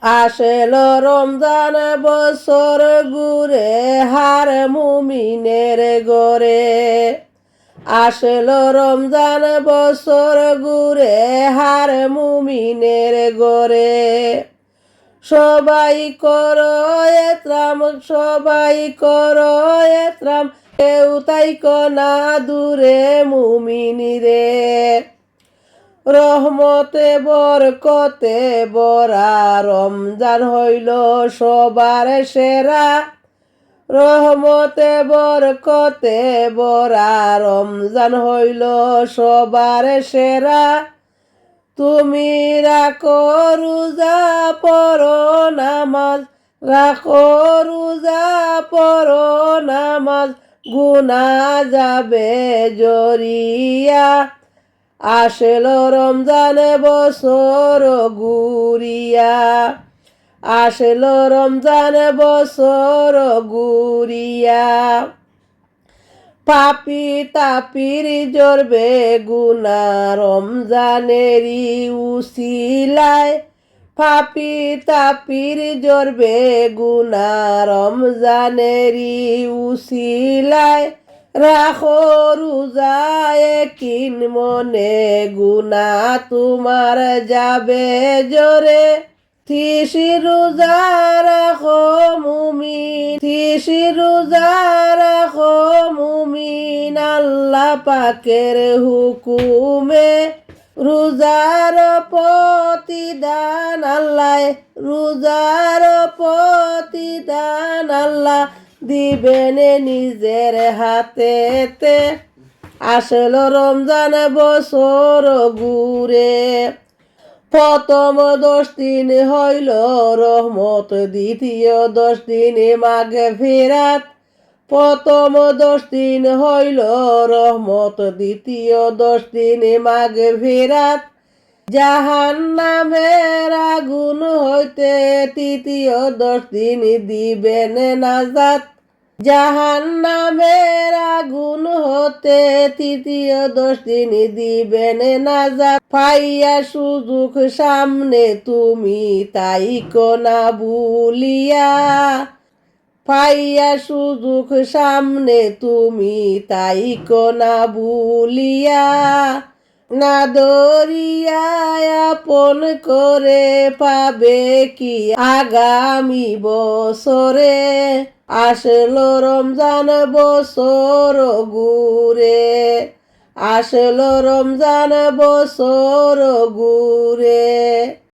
আসলো রমজান বছর ঘুরে হার মুমিনের গরে। আসলো রমজান বছর ঘুরে হার মুমিনের গরে। সবাই করো এত্রাম, সবাই করো এত্রাম, কেউ তাইকো না দূরে মুমিনিরে। রহমতে বরকতে বরা রমজান হইল সবার সেরা। রহমতে বরকতে বরা রমজান হইল সবার সেরা। তুমি রাখো রোজা পড়ো নামাজ, রাখো রোজা পড়ো নামাজ, গুনাহ যাবে জরিয়া। আসলো রমজান বছর ঘুরিয়া। আসলো রমজান বছর ঘুরিয়া। পাপি তাপির জরবে গুনা রমজানেরই উসিলায়। পাপি তাপির জরবে গুনা রমজানেরই উসিলায়। রাখো রোজায় কিন মনে গুনা তোমার যাবে জোরে। তিসি রোজা রাখো মুমিন, তিসি রোজা রাখো মুমিন, আল্লাহ পাকের হুকুমে। রোজার প্রতিদান আল্লাহ, রোজার প্রতিদান আল্লাহ দিবেন নিজের হাতেতে। আসলো রমজান বছর ঘুরে। প্রথম 10 দিন হইল রহমত, দ্বিতীয় 10 দিন মাগফিরাত। প্রথম 10 দিন হইল রহমত, দ্বিতীয় 10 দিন মাগফিরাত। জাহান্নামের আগুন হইতে তৃতীয় 10 দিন দিবেন নাজাত। জাহান্নামের আগুন হতে তৃতীয় 10 দিন দিবেন নাজাত। পাইয়া সুযোগ সামনে তুমি তাইকো না ভুলিয়া। পাইয়া সুযোগ সামনে তুমি তাইকো না ভুলিয়া। না দরিয়া আপন করে পাবে কি আগামী বছরে। আসলো রমজান বছর ঘুরে। আসলো রমজান বছর ঘুরে।